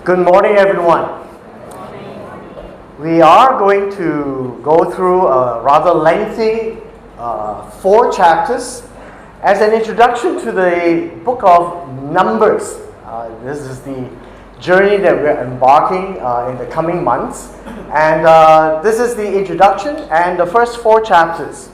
Good morning, everyone. We are going to go through a rather lengthy 4 chapters as an introduction to the book of Numbers. This is the journey that we're embarking in the coming months. And this is the introduction and the first 4 chapters.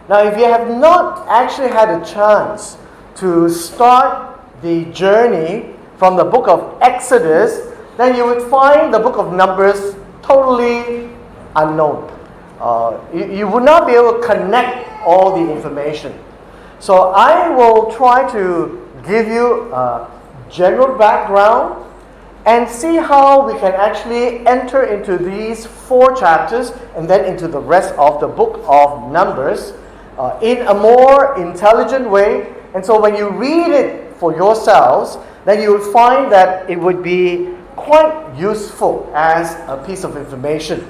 Now, if you have not actually had a chance to start the journey from the book of Exodus, then you would find the book of Numbers totally unknown. You would not be able to connect all the information. So I will try to give you a general background and see how we can actually enter into these 4 chapters and then into the rest of the book of Numbers in a more intelligent way. And so when you read it for yourselves, then you will find that it would be quite useful as a piece of information.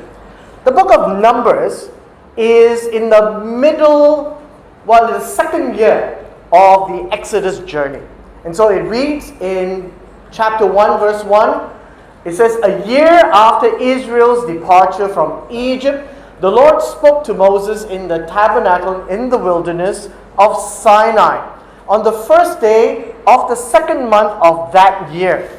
The book of Numbers is in the middle, the second year of the Exodus journey. And so it reads in chapter 1, verse 1, it says, "A year after Israel's departure from Egypt, the Lord spoke to Moses in the tabernacle in the wilderness of Sinai on the first day of the second month of that year."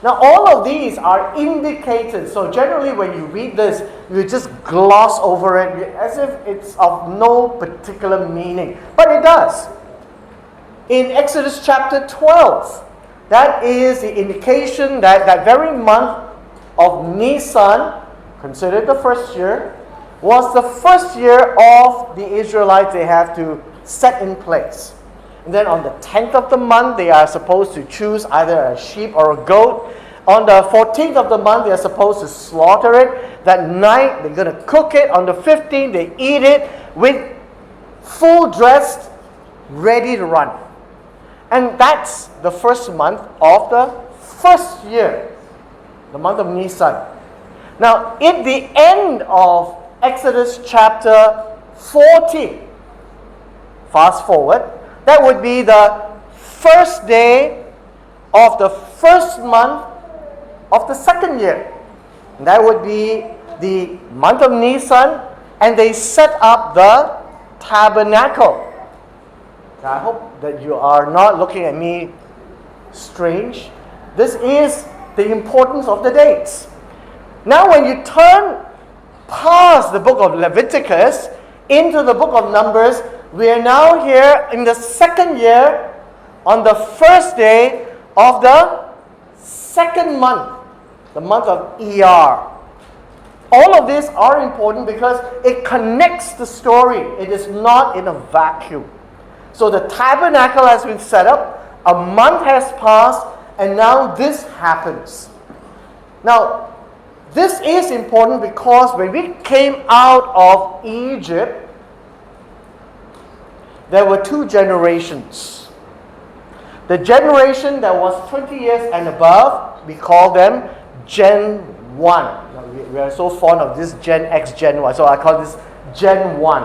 Now, all of these are indicated. So generally when you read this, you just gloss over it as if it's of no particular meaning. But it does. In Exodus chapter 12, that is the indication that that very month of Nisan, considered the first year, was the first year of the Israelites they have to set in place. And then on the 10th of the month, they are supposed to choose either a sheep or a goat. On the 14th of the month, they are supposed to slaughter it. That night, they're going to cook it. On the 15th, they eat it with full dressed, ready to run. And that's the first month of the first year, the month of Nisan. Now, at the end of Exodus chapter 40, fast forward, that would be the first day of the first month of the second year. And that would be the month of Nisan, and they set up the tabernacle. Now, I hope that you are not looking at me strange. This is the importance of the dates. Now, when you turn past the book of Leviticus into the book of Numbers, we are now here in the second year on the first day of the second month, the month of ER. All of these are important because it connects the story. It is not in a vacuum. So the tabernacle has been set up, a month has passed, and now this happens. Now, this is important because when we came out of Egypt, there were 2 generations. The generation that was 20 years and above, we call them Gen 1. We are so fond of this Gen X, Gen Y, so I call this Gen 1.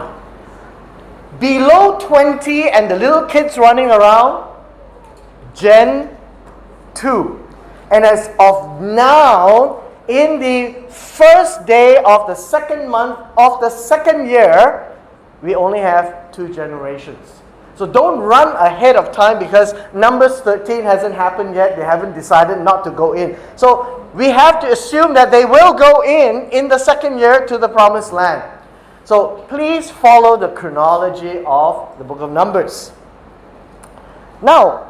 Below 20 and the little kids running around, Gen 2. And as of now, in the first day of the second month of the second year, we only have 2 generations. So don't run ahead of time because Numbers 13 hasn't happened yet. They haven't decided not to go in. So we have to assume that they will go in the second year to the promised land. So please follow the chronology of the book of Numbers. Now,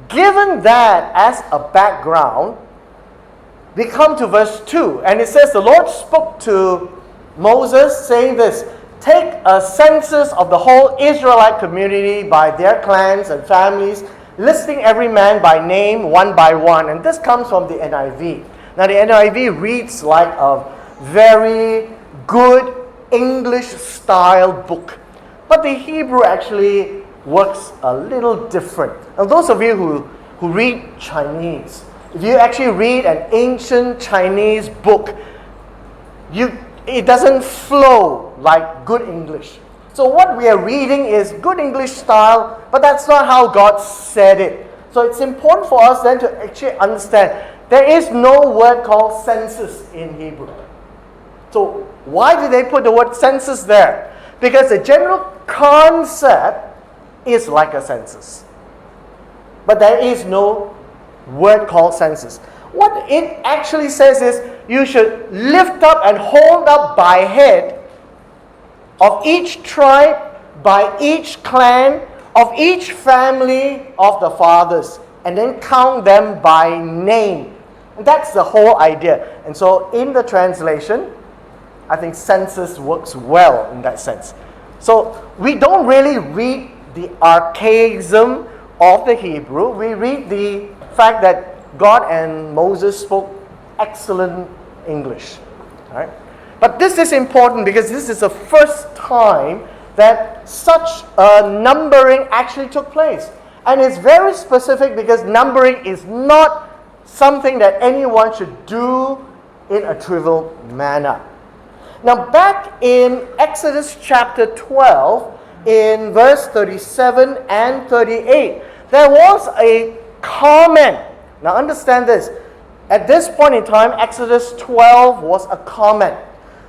given that as a background, we come to verse 2. And it says, the Lord spoke to Moses saying this, "Take a census of the whole Israelite community by their clans and families, listing every man by name, one by one." And this comes from the NIV. Now the NIV reads like a very good English-style book. But the Hebrew actually works a little different. Now those of you who read Chinese, if you actually read an ancient Chinese book, it doesn't flow like good English. So what we are reading is good English style, but that's not how God said it. So it's important for us then to actually understand There is no word called census in Hebrew. So why did they put the word census there? Because the general concept is like a census. But there is no word called census. What it actually says is, you should lift up and hold up by head of each tribe, by each clan, of each family of the fathers, and then count them by name. And that's the whole idea. And so in the translation, I think census works well in that sense. So we don't really read the archaism of the Hebrew. We read the fact that God and Moses spoke excellent English. Right? But this is important because this is the first time that such a numbering actually took place. And it's very specific because numbering is not something that anyone should do in a trivial manner. Now back in Exodus chapter 12, in verse 37 and 38, there was a comment. Now understand this. At this point in time, Exodus 12 was a comment.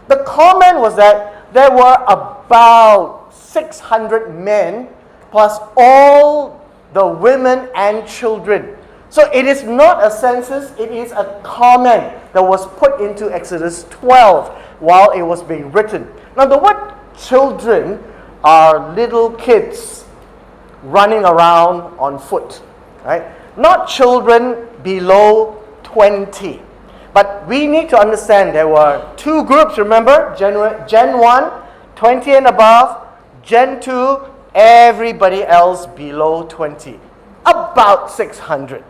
The comment was that there were about 600 men plus all the women and children. So it is not a census, it is a comment that was put into Exodus 12 while it was being written. Now the word children are little kids running around on foot, right? Not children below 20. But we need to understand there were two groups, remember? Gen 1, 20 and above. Gen 2, everybody else below 20. About 600.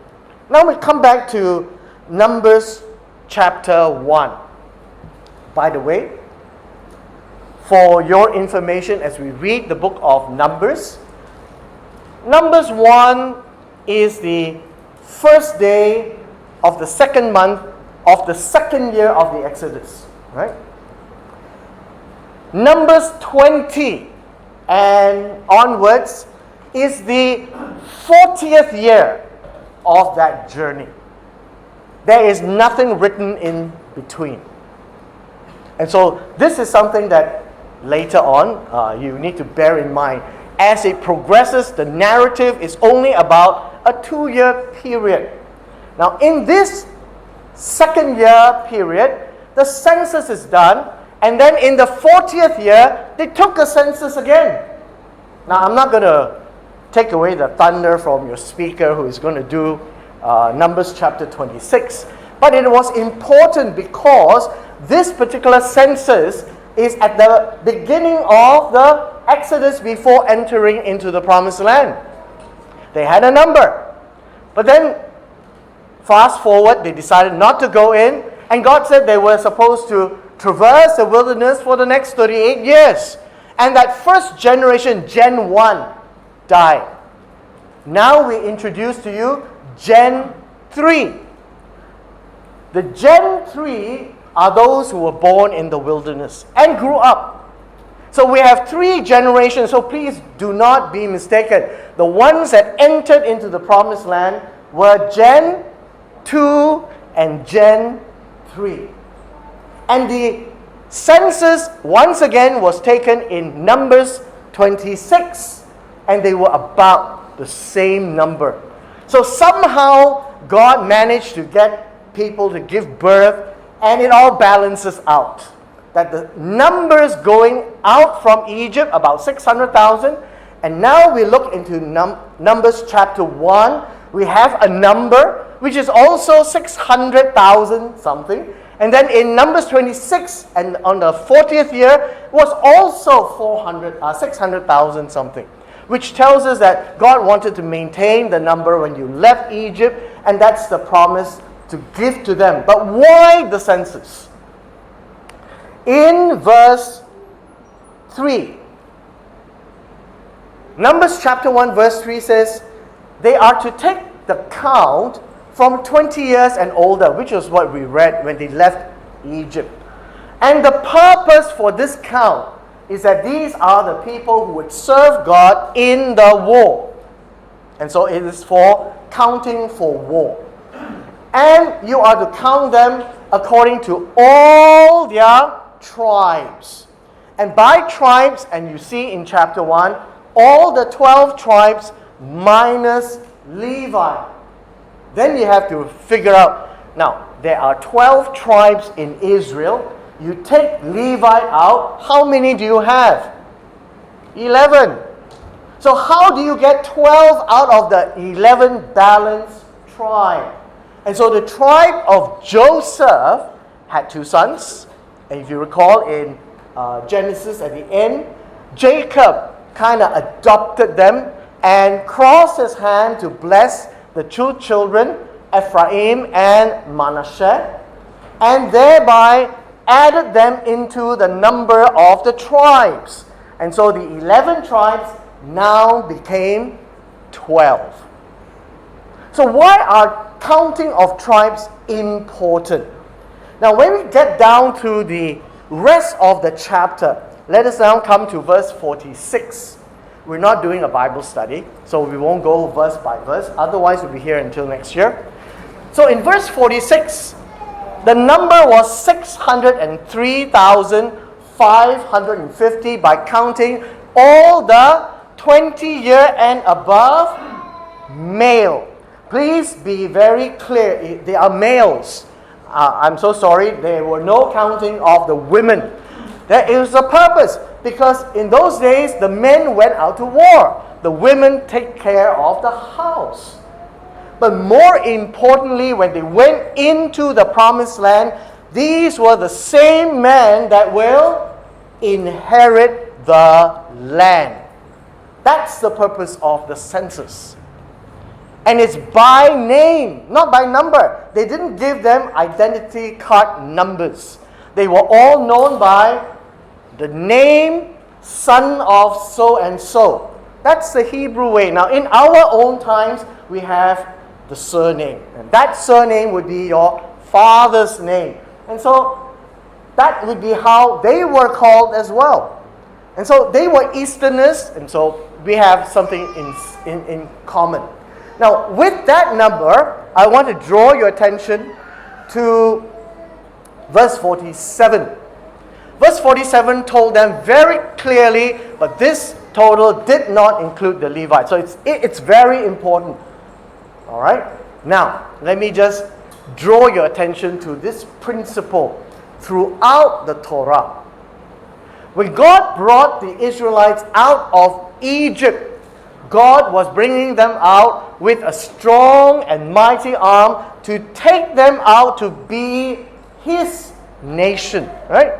Now we come back to Numbers chapter 1. By the way, for your information as we read the book of Numbers, Numbers 1 is the first day of the second month of the second year of the Exodus. Right? Numbers 20 and onwards is the 40th year of that journey. There is nothing written in between. And so this is something that later on you need to bear in mind. As it progresses, the narrative is only about a 2-year period. Now in this second year period, the census is done, and then in the 40th year, they took a census again. Now I'm not going to take away the thunder from your speaker who is going to do Numbers chapter 26, but it was important because this particular census is at the beginning of the Exodus before entering into the Promised Land. They had a number, but then fast forward, they decided not to go in, and God said they were supposed to traverse the wilderness for the next 38 years. And that first generation, Gen 1, died. Now we introduce to you Gen 3. The Gen 3 are those who were born in the wilderness and grew up. So we have 3 generations, so please do not be mistaken. The ones that entered into the Promised Land were Gen 2 and Gen 3. And the census once again was taken in Numbers 26, and they were about the same number. So somehow God managed to get people to give birth, and it all balances out. That the numbers going out from Egypt, about 600,000, and now we look into Numbers chapter 1, we have a number which is also 600,000 something. And then in Numbers 26, and on the 40th year, was also 600,000 something. Which tells us that God wanted to maintain the number when you left Egypt, and that's the promise to give to them. But why the census? In verse 3, Numbers chapter 1 verse 3 says, they are to take the count from 20 years and older, which was what we read when they left Egypt. And the purpose for this count is that these are the people who would serve God in the war. And so it is for counting for war. And you are to count them according to all their tribes. And by tribes, and you see in chapter 1, all the 12 tribes minus Levi. Then you have to figure out, now, there are 12 tribes in Israel. You take Levi out, how many do you have? 11. So how do you get 12 out of the 11 balanced tribe? And so the tribe of Joseph had 2 sons. And if you recall in Genesis at the end, Jacob kind of adopted them and crossed his hand to bless the 2 children, Ephraim and Manasseh, and thereby added them into the number of the tribes. And so the 11 tribes now became 12. So why are counting of tribes important? Now when we get down to the rest of the chapter, let us now come to verse 46. We're not doing a Bible study, so we won't go verse by verse. Otherwise, we'll be here until next year. So in verse 46, the number was 603,550 by counting all the 20-year and above male. Please be very clear, they are males. I'm so sorry, there were no counting of the women. There is a purpose, because in those days, the men went out to war. The women take care of the house. But more importantly, when they went into the promised land, these were the same men that will inherit the land. That's the purpose of the census. And it's by name, not by number. They didn't give them identity card numbers. They were all known by the name, son of so and so. That's the Hebrew way. Now, in our own times, we have the surname. And that surname would be your father's name. And so, that would be how they were called as well. And so, they were Easterners, and so we have something in common. Now, with that number, I want to draw your attention to verse 47. Verse 47 told them very clearly, but this total did not include the Levites. So it's very important. All right? Now, let me just draw your attention to this principle throughout the Torah. When God brought the Israelites out of Egypt, God was bringing them out with a strong and mighty arm to take them out to be His nation. Right?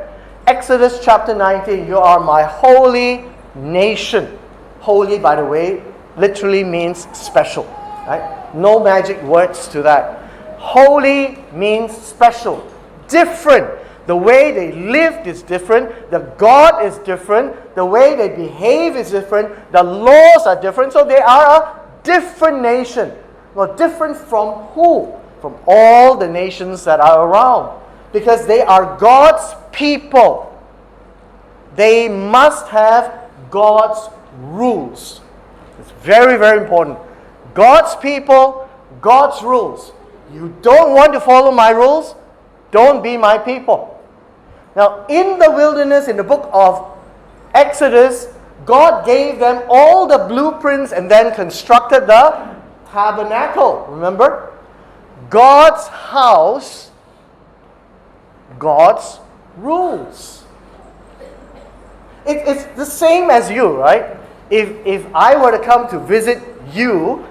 Exodus chapter 19, you are my holy nation. Holy, by the way, literally means special. Right? No magic words to that. Holy means special, different. The way they lived is different. The God is different. The way they behave is different. The laws are different. So they are a different nation. Well, different from who? From all the nations that are around. Because they are God's people. They must have God's rules. It's very, very important. God's people, God's rules. You don't want to follow my rules? Don't be my people. Now, in the wilderness, in the book of Exodus, God gave them all the blueprints and then constructed the tabernacle. Remember? God's house, God's rules. It's the same as you, right? If I were to come to visit you,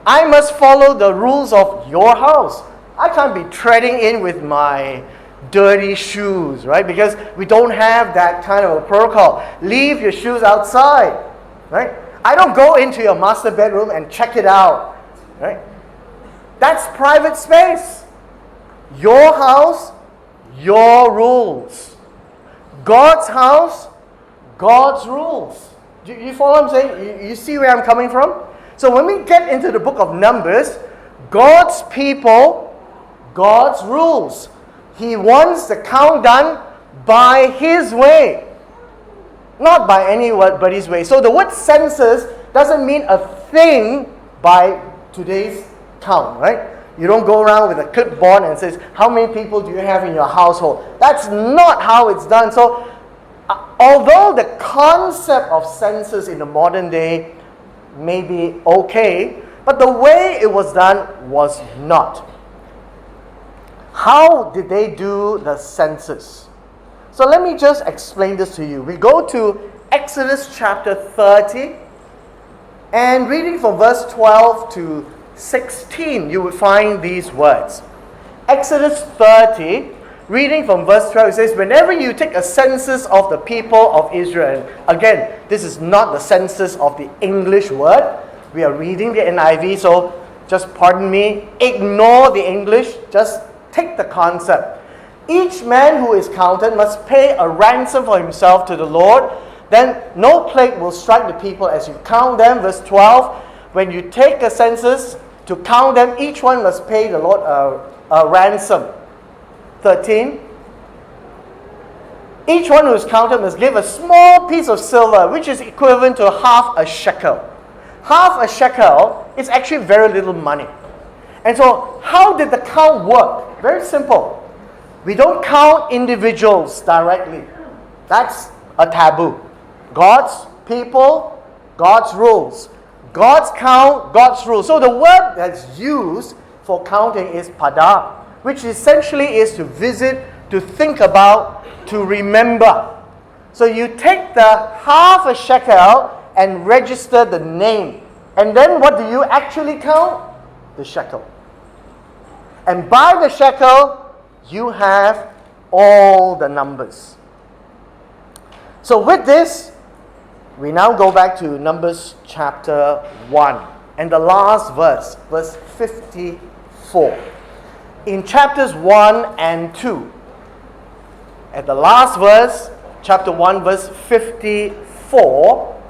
I must follow the rules of your house. I can't be treading in with my dirty shoes, right? Because we don't have that kind of a protocol. Leave your shoes outside, right? I don't go into your master bedroom and check it out, right? That's private space. Your house, your rules. God's house, God's rules. Do you follow what I'm saying? You see where I'm coming from? So when we get into the book of Numbers, God's people, God's rules. He wants the count done by His way, not by anybody's way. So the word census doesn't mean a thing by today's count, right? You don't go around with a clipboard and says, how many people do you have in your household? That's not how it's done. So, although the concept of census in the modern day may be okay, but the way it was done was not. How did they do the census? So let me just explain this to you. We go to Exodus chapter 30, and reading from verse 12 to 16, you will find these words. Exodus 30, reading from verse 12, it says, whenever you take a census of the people of Israel, again, this is not the census of the English word. We are reading the NIV, so just pardon me, ignore the English, just take the concept. Each man who is counted must pay a ransom for himself to the Lord. Then no plague will strike the people as you count them. Verse 12, when you take a census to count them, each one must pay the Lord a ransom. 13, each one who is counted must give a small piece of silver, which is equivalent to half a shekel. Half a shekel is actually very little money. And so, how did the count work? Very simple. We don't count individuals directly. That's a taboo. God's people, God's rules. God's count, God's rules. So the word that's used for counting is pada, which essentially is to visit, to think about, to remember. So you take the half a shekel and register the name. And then what do you actually count? The shekel. And by the shekel, you have all the numbers. So with this, we now go back to Numbers chapter 1 and the last verse, verse 54. In chapters 1 and 2, at the last verse, chapter 1, verse 54,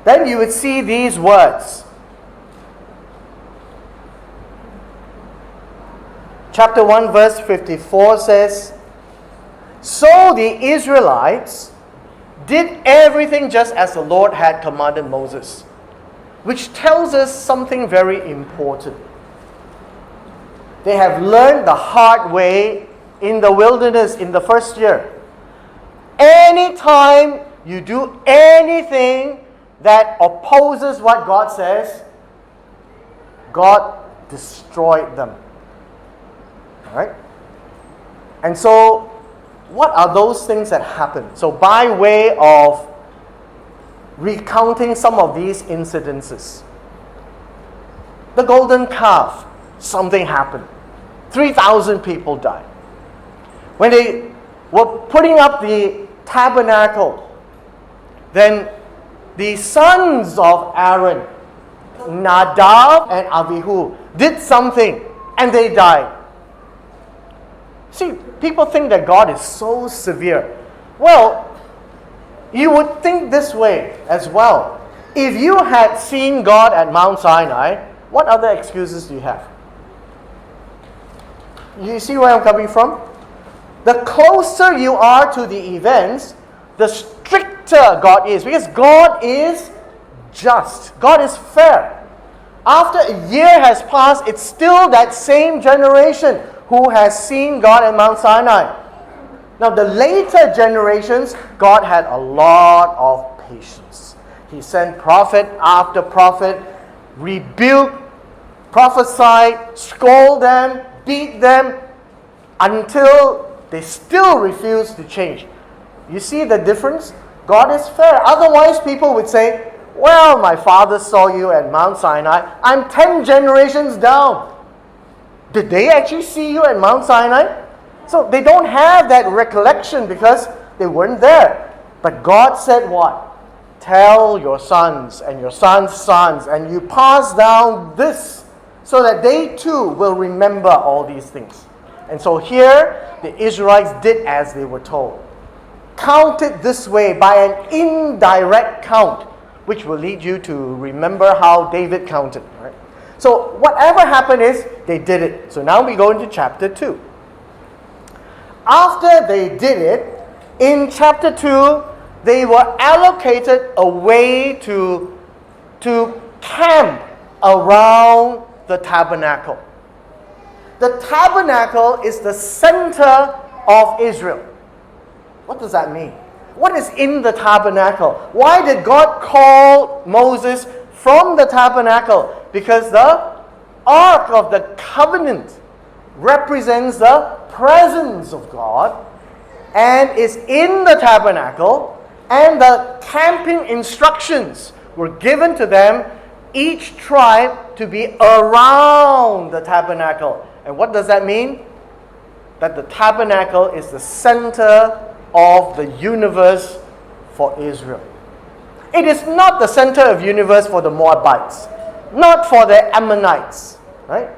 then you would see these words. Chapter 1, verse 54 says, so the Israelites did everything just as the Lord had commanded Moses, which tells us something very important. They have learned the hard way in the wilderness in the first year. Anytime you do anything that opposes what God says, God destroyed them. Right? And so, what are those things that happen? So, by way of recounting some of these incidences, the golden calf, something happened. 3,000 people died. When they were putting up the tabernacle, then the sons of Aaron, Nadab and Abihu, did something and they died. See, people think that God is so severe. Well, you would think this way as well. If you had seen God at Mount Sinai, what other excuses do you have? You see where I'm coming from? The closer you are to the events, the stricter God is. Because God is just. God is fair. After a year has passed, it's still that same generation who has seen God at Mount Sinai. Now, the later generations, God had a lot of patience. He sent prophet after prophet, rebuked, prophesied, scold them, beat them, until they still refuse to change. You see the difference? God is fair. Otherwise, people would say, well, my father saw you at Mount Sinai. I'm 10 generations down. Did they actually see you at Mount Sinai? So they don't have that recollection because they weren't there. But God said what? Tell your sons and your sons' sons, and you pass down this so that they too will remember all these things. And so here, the Israelites did as they were told. Counted this way by an indirect count, which will lead you to remember how David counted. Right? So whatever happened is, they did it. So now we go into chapter 2. After they did it, in chapter 2, they were allocated a way to camp around the tabernacle. the tabernacle is the center of Israel. What does that mean? What is in the tabernacle? Why did God call Moses from the tabernacle? Because the Ark of the Covenant represents the presence of God and is in the tabernacle, and the camping instructions were given to them, each tribe to be around the tabernacle. And what does that mean? That the tabernacle is the center of the universe for Israel. It is not the center of the universe for the Moabites, not for the Ammonites, right?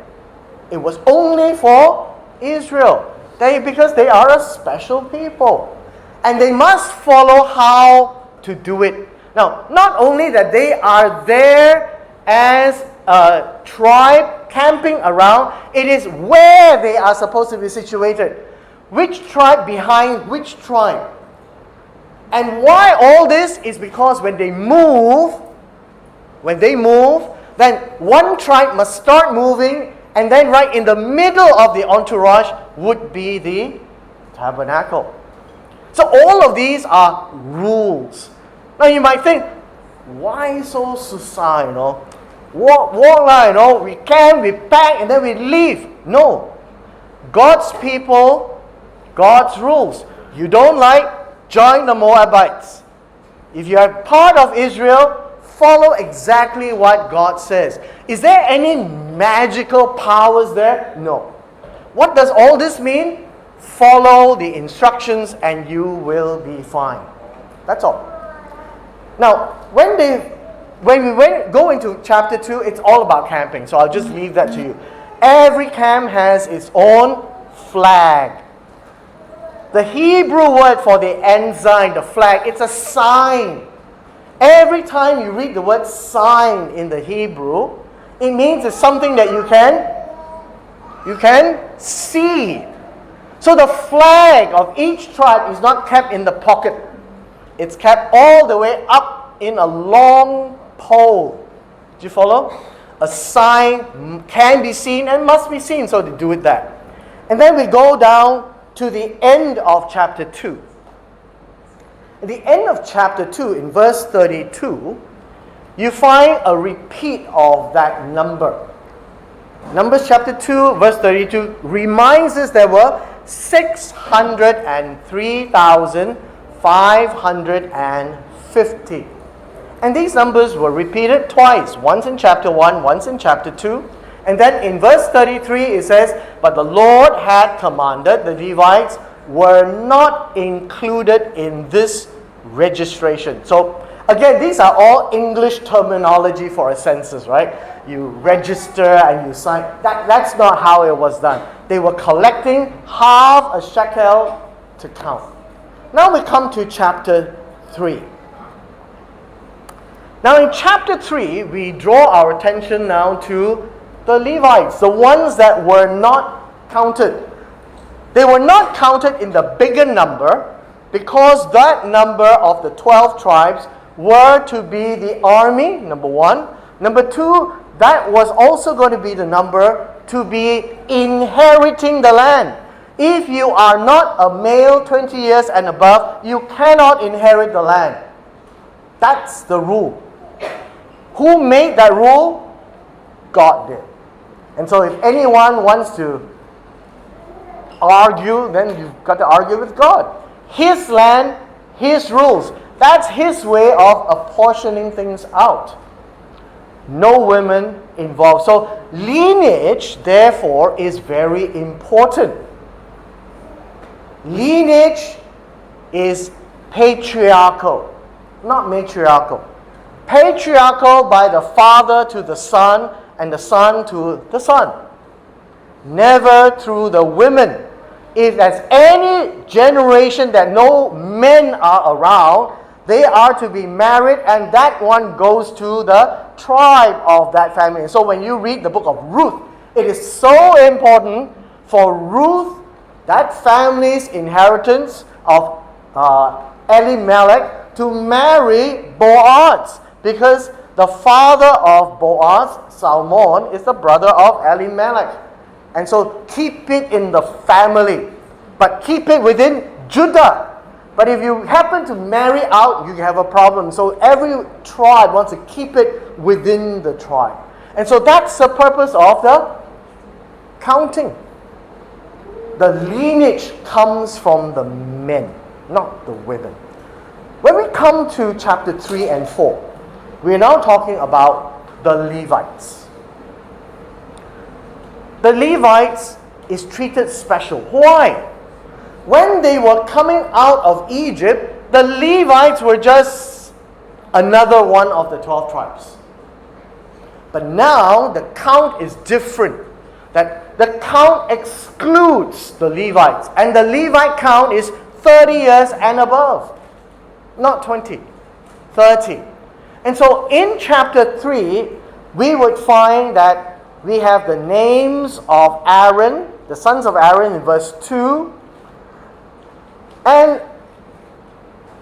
It was only for Israel. Because they are a special people. And they must follow how to do it. Now, not only that they are there as a tribe camping around, it is where they are supposed to be situated. Which tribe behind which tribe. And why all this is because when they move, then one tribe must start moving, and then right in the middle of the entourage would be the tabernacle. So all of these are rules. Now you might think, why so suicide, Walk line, we camp, we pack, and then we leave. No. God's people, God's rules. You don't like, join the Moabites. If you are part of Israel, follow exactly what God says. Is there any magical powers there? No. What does all this mean? Follow the instructions and you will be fine. That's all. Now, when we go into chapter 2, it's all about camping. So I'll just leave that to you. Every camp has its own flag. The Hebrew word for the ensign, the flag, it's a sign. Every time you read the word sign in the Hebrew, it means it's something that you can see. So the flag of each tribe is not kept in the pocket. It's kept all the way up in a long pole. Do you follow? A sign can be seen and must be seen, so they do it that. And then we go down to the end of chapter 2. At the end of chapter 2, in verse 32, you find a repeat of that number. Numbers chapter 2, verse 32 reminds us there were 603,550. And these numbers were repeated twice, once in chapter 1, once in chapter 2. And then in verse 33 it says, "But the Lord had commanded, the Levites were not included in this registration." So again, these are all English terminology for a census, right? You register and you sign. That's not how it was done. They were collecting half a shekel to count. Now we come to chapter 3. Now in chapter 3, we draw our attention now to the Levites, the ones that were not counted. They were not counted in the bigger number because that number of the 12 tribes were to be the army, number one. Number two, that was also going to be the number to be inheriting the land. If you are not a male 20 years and above, you cannot inherit the land. That's the rule. Who made that rule? God did. And so if anyone wants to argue, then you've got to argue with God. His land, His rules. That's His way of apportioning things out. No women involved. So lineage, therefore, is very important. Lineage is patriarchal, not matriarchal. Patriarchal by the father to the son and the son to the son. Never through the women. If there's any generation that no men are around, they are to be married, and that one goes to the tribe of that family. So when you read the book of Ruth, it is so important for Ruth, that family's inheritance of Elimelech, to marry Boaz, because the father of Boaz, Salmon, is the brother of Elimelech. And so keep it in the family, but keep it within Judah. But if you happen to marry out, you have a problem. So every tribe wants to keep it within the tribe. And so that's the purpose of the counting. The lineage comes from the men, not the women. When we come to chapter 3 and 4, we are now talking about the Levites. The Levites is treated special. Why? When they were coming out of Egypt, the Levites were just another one of the 12 tribes. But now the count is different. That the count excludes the Levites. And the Levite count is 30 years and above. Not 20, 30. And so in chapter 3, we would find that we have the names of Aaron, the sons of Aaron in verse 2. And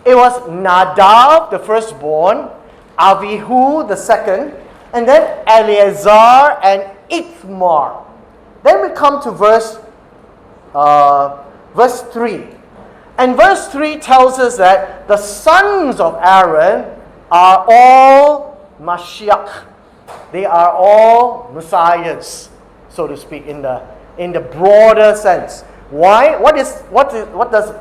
it was Nadab, the firstborn, Abihu, the second, and then Eleazar and Ithamar. Then we come to verse 3. And verse 3 tells us that the sons of Aaron are all Mashiach. They are all messiahs, so to speak, in the broader sense. Why? What does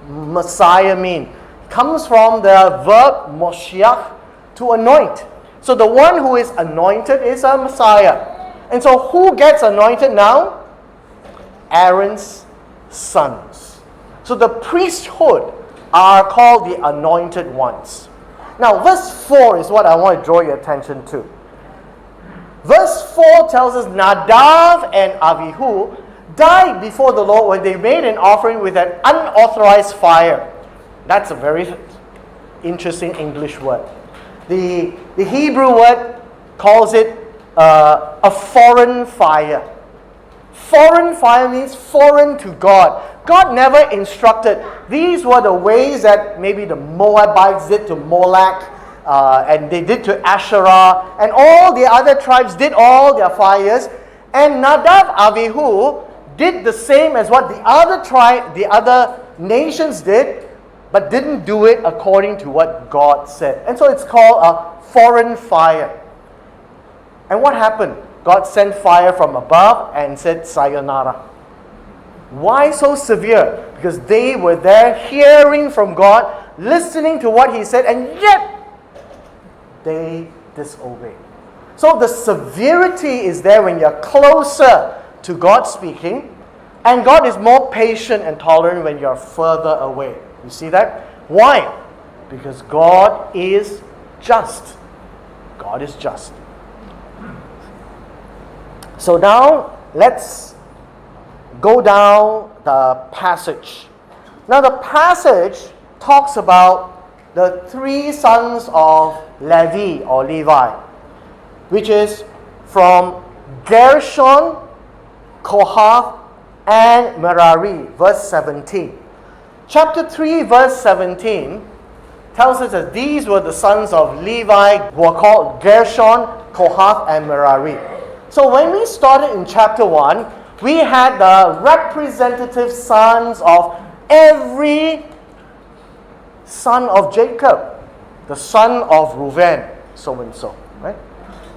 Messiah mean? It comes from the verb Moshiach, to anoint. So the one who is anointed is a Messiah. And so who gets anointed now? Aaron's sons. So the priesthood are called the anointed ones. Now verse 4 is what I want to draw your attention to. Verse 4 tells us Nadab and Abihu died before the Lord when they made an offering with an unauthorized fire. That's a very interesting English word. The Hebrew word calls it a foreign fire. Foreign fire means foreign to God. God never instructed. These were the ways that maybe the Moabites did to Molech, and they did to Asherah, and all the other tribes did all their fires. And Nadab, Abihu did the same as what the other nations did, but didn't do it according to what God said. And so it's called a foreign fire. And what happened? God sent fire from above and said, sayonara. Why so severe? Because they were there hearing from God, listening to what He said, and yet they disobeyed. So the severity is there when you're closer to God speaking, and God is more patient and tolerant when you're further away. You see that? Why? Because God is just. God is just. So now, let's go down the passage. Now the passage talks about the three sons of Levi or Levi, which is from Gershon, Kohath, and Merari, verse 17. Chapter 3, verse 17 tells us that these were the sons of Levi who were called Gershon, Kohath, and Merari. So when we started in chapter 1, we had the representative sons of every son of Jacob. The son of Reuben, so and so, right?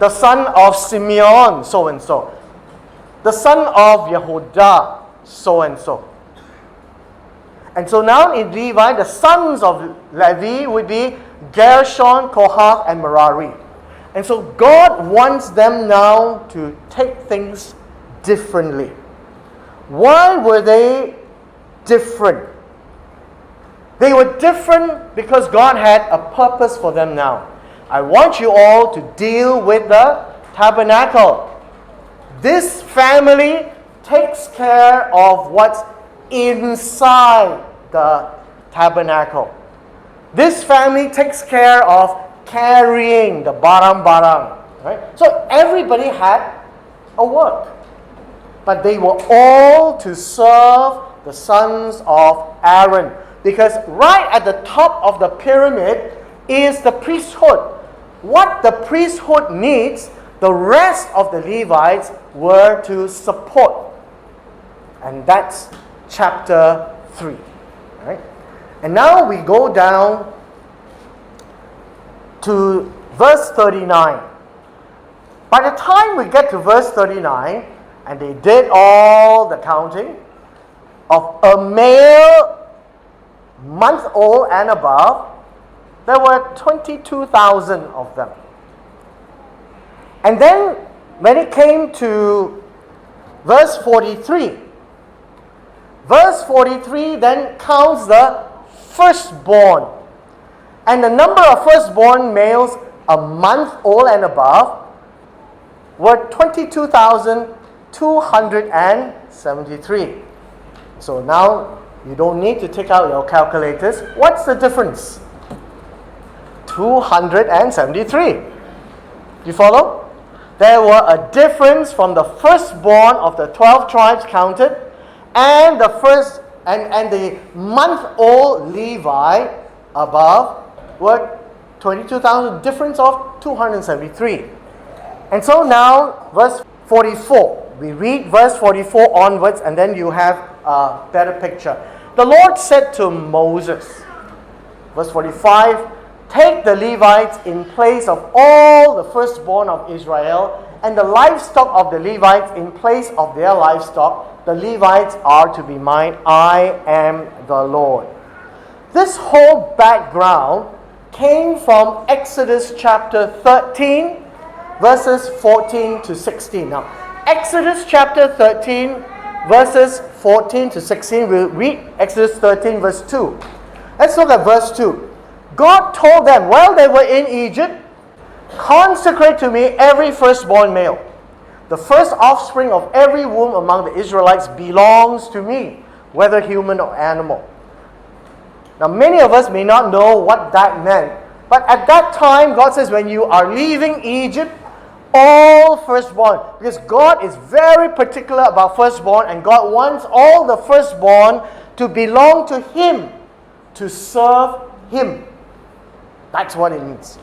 The son of Simeon, so and so. The son of Yehudah, so and so. And so now in Levi, the sons of Levi would be Gershon, Kohath, and Merari. And so God wants them now to take things differently. Why were they different? They were different because God had a purpose for them now. I want you all to deal with the tabernacle. This family takes care of what's inside the tabernacle. This family takes care of carrying the barang-barang. Right? So everybody had a work. But they were all to serve the sons of Aaron. Because right at the top of the pyramid is the priesthood. What the priesthood needs The rest of the Levites were to support. And that's chapter 3. Right? And now we go down to verse 39. By the time we get to verse 39, and they did all the counting of a male month-old and above, there were 22,000 of them. And then when it came to verse 43, verse 43 then counts the firstborn. And the number of firstborn males a month old and above were 22,273. So now you don't need to take out your calculators. What's the difference? 273. You follow? There were a difference from the firstborn of the 12 tribes counted and the first and the month-old Levi above were 22,000, difference of 273. And so now verse 44. We read verse 44 onwards, and then you have a better picture. The Lord said to Moses, verse 45, take the Levites in place of all the firstborn of Israel, and the livestock of the Levites in place of their livestock. The Levites are to be mine. I am the Lord. This whole background came from Exodus chapter 13, verses 14 to 16. Now, Exodus chapter 13, verses 14 to 16. We'll read Exodus 13, verse 2. Let's look at verse 2. God told them while they were in Egypt, consecrate to me every firstborn male. The first offspring of every womb among the Israelites belongs to me, whether human or animal. Now, many of us may not know what that meant, but at that time, God says, when you are leaving Egypt, all firstborn, because God is very particular about firstborn, and God wants all the firstborn to belong to Him, to serve Him. That's what it means.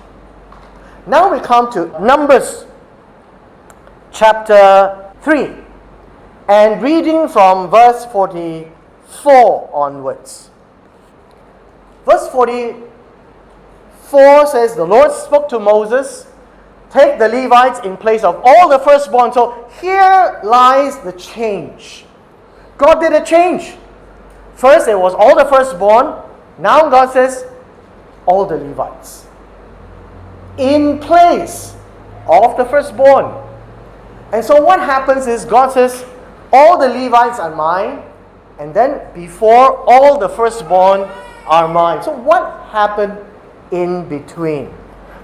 Now we come to Numbers chapter 3, and reading from verse 44 onwards. Verse 44 says, the Lord spoke to Moses, take the Levites in place of all the firstborn. So here lies the change. God did a change. First it was all the firstborn. Now God says, all the Levites in place of the firstborn. And so what happens is God says, all the Levites are mine, and then before all the firstborn are mine. So what happened in between?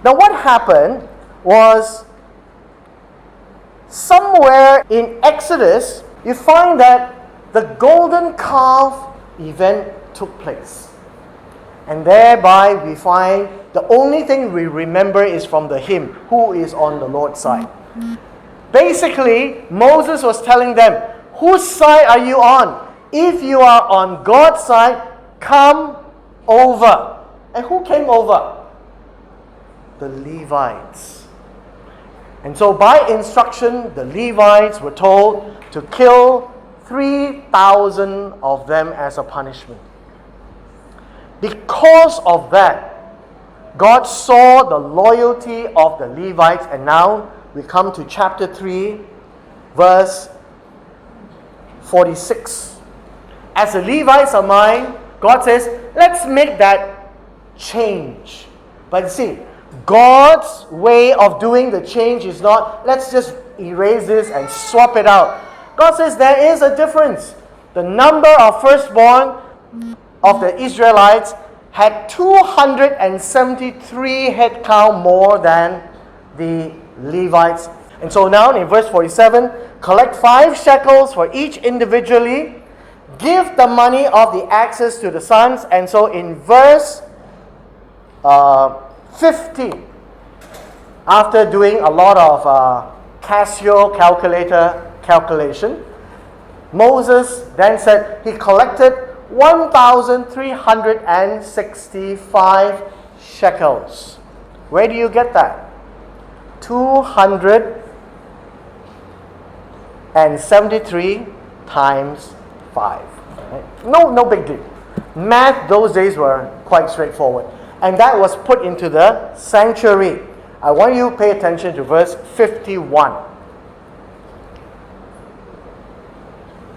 Now what happened was somewhere in Exodus, you find that the golden calf event took place. And thereby we find the only thing we remember is from the hymn, who is on the Lord's side. Basically, Moses was telling them, whose side are you on? If you are on God's side, come over. And who came over? The Levites. And so by instruction, the Levites were told to kill 3,000 of them as a punishment. Because of that, God saw the loyalty of the Levites, and now we come to chapter 3, verse 46. As the Levites are mine, God says, let's make that change. But you see, God's way of doing the change is not, let's just erase this and swap it out. God says there is a difference. The number of firstborn of the Israelites had 273 head count more than the Levites. And so now in verse 47, collect 5 shekels for each individually. Give the money of the axes to the sons. And so in verse 50, after doing a lot of Casio calculation, Moses then said he collected 1,365 shekels. Where do you get that? 273 times 5. Right? No big deal. Math those days were quite straightforward. And that was put into the sanctuary. I want you to pay attention to verse 51.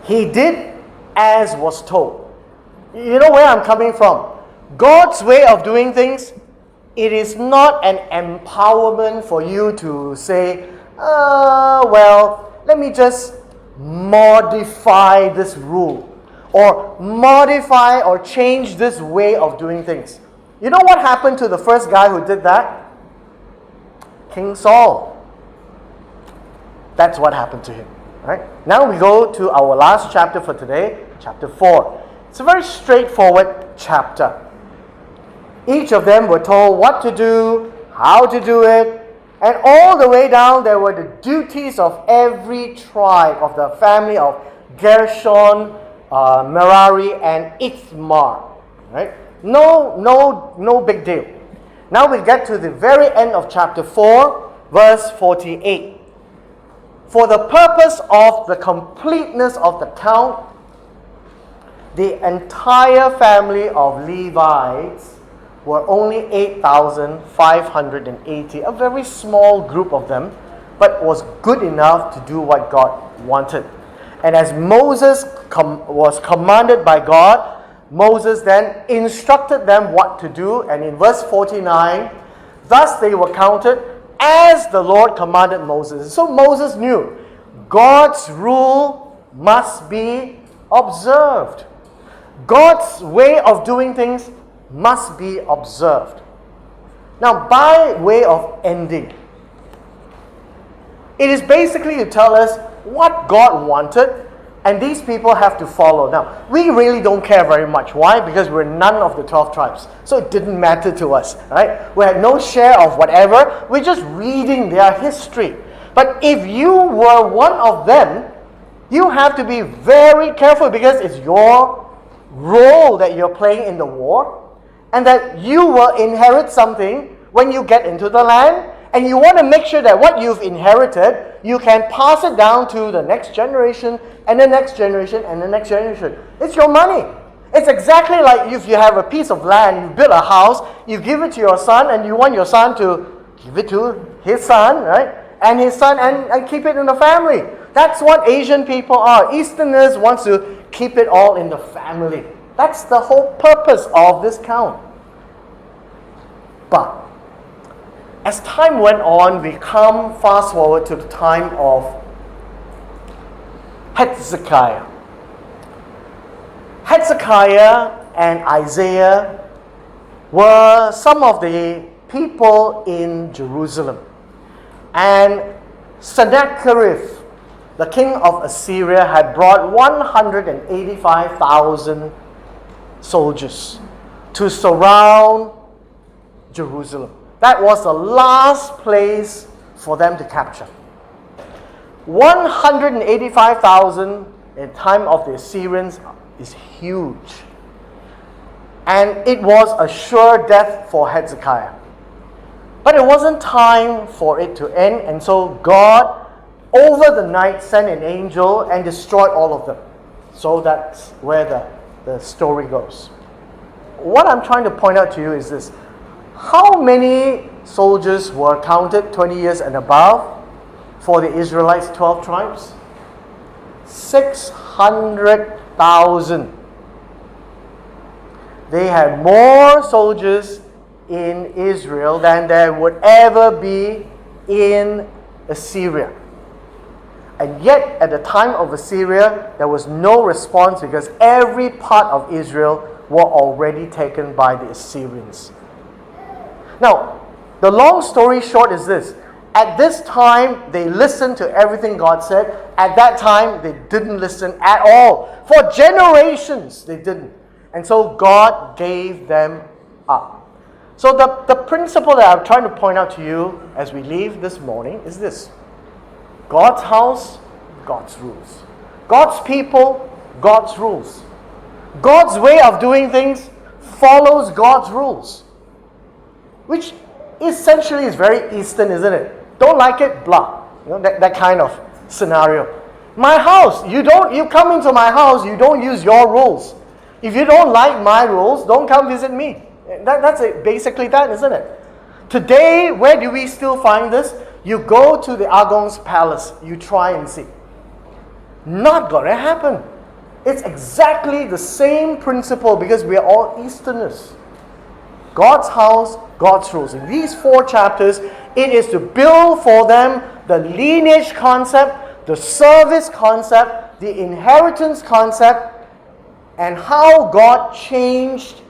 He did as was told. You know where I'm coming from? God's way of doing things, it is not an empowerment for you to say, well, let me just modify this rule, or modify or change this way of doing things. You know what happened to the first guy who did that? King Saul. That's what happened to him. Right? Now we go to our last chapter for today, chapter 4. It's a very straightforward chapter. Each of them were told what to do, how to do it, and all the way down there were the duties of every tribe of the family of Gershon, Merari, and Ithamar. Right? No big deal. Now we get to the very end of chapter 4, verse 48. For the purpose of the completeness of the count, the entire family of Levites were only 8,580, a very small group of them, but was good enough to do what God wanted. And as Moses was commanded by God, Moses then instructed them what to do, and in verse 49, thus they were counted as the Lord commanded Moses. So Moses knew God's rule must be observed. God's way of doing things must be observed. Now, by way of ending, it is basically to tell us what God wanted, and these people have to follow. Now, we really don't care very much. Why? Because we're none of the 12 tribes. So it didn't matter to us. Right? We had no share of whatever. We're just reading their history. But if you were one of them, you have to be very careful because it's your role that you're playing in the war, and that you will inherit something when you get into the land, and you want to make sure that what you've inherited, you can pass it down to the next generation, and the next generation, and the next generation. It's your money. It's exactly like if you have a piece of land, you build a house, you give it to your son, and you want your son to give it to his son, right? And his son, and keep it in the family. That's what Asian people are. Easterners want to keep it all in the family. That's the whole purpose of this count. But as time went on, we come fast forward to the time of Hezekiah. Hezekiah and Isaiah were some of the people in Jerusalem. And Sennacherib, the king of Assyria, had brought 185,000 soldiers to surround Jerusalem. That was the last place for them to capture. 185,000 in the time of the Assyrians is huge. And it was a sure death for Hezekiah. But it wasn't time for it to end, and so God, over the night, sent an angel and destroyed all of them. So that's where the story goes. What I'm trying to point out to you is this. How many soldiers were counted 20 years and above for the Israelites' 12 tribes? 600,000. They had more soldiers in Israel than there would ever be in Assyria. And yet, at the time of Assyria, there was no response because every part of Israel were already taken by the Assyrians. Now, the long story short is this. At this time, they listened to everything God said. At that time, they didn't listen at all. For generations, they didn't. And so God gave them up. So the principle that I'm trying to point out to you as we leave this morning is this. God's house, God's rules. God's people, God's rules. God's way of doing things follows God's rules. Which essentially is very Eastern, isn't it? Don't like it, blah. That kind of scenario. My house, you come into my house, you don't use your rules. If you don't like my rules, don't come visit me. That's it, basically that, isn't it? Today, where do we still find this? You go to the Agong's palace, you try and see. Not gonna happen. It's exactly the same principle because we are all Easterners. God's house, God's rules. In these 4 chapters, it is to build for them the lineage concept, the service concept, the inheritance concept, and how God changed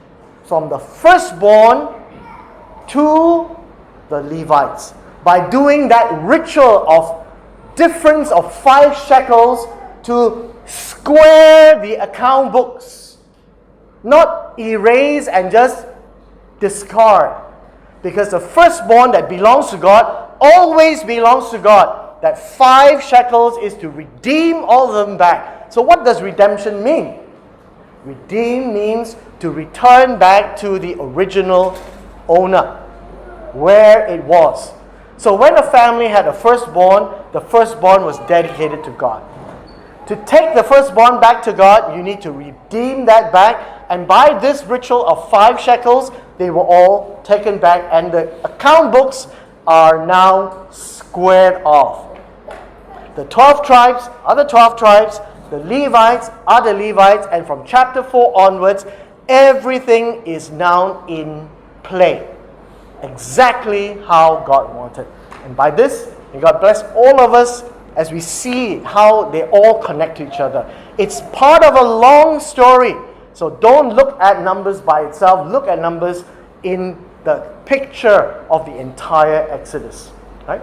from the firstborn to the Levites by doing that ritual of difference of 5 shekels to square the account books, not erase and just discard. Because the firstborn that belongs to God always belongs to God. That 5 shekels is to redeem all of them back. So what does redemption mean? Redeem means to return back to the original owner, where it was. So when a family had a firstborn, the firstborn was dedicated to God. To take the firstborn back to God, you need to redeem that back. And by this ritual of 5 shekels, they were all taken back. And the account books are now squared off. The 12 tribes are the 12 tribes. The Levites are the Levites. And from chapter 4 onwards, everything is now in play. Exactly how God wanted. And by this, may God bless all of us as we see how they all connect to each other. It's part of a long story. So don't look at Numbers by itself. Look at Numbers in the picture of the entire Exodus. Right?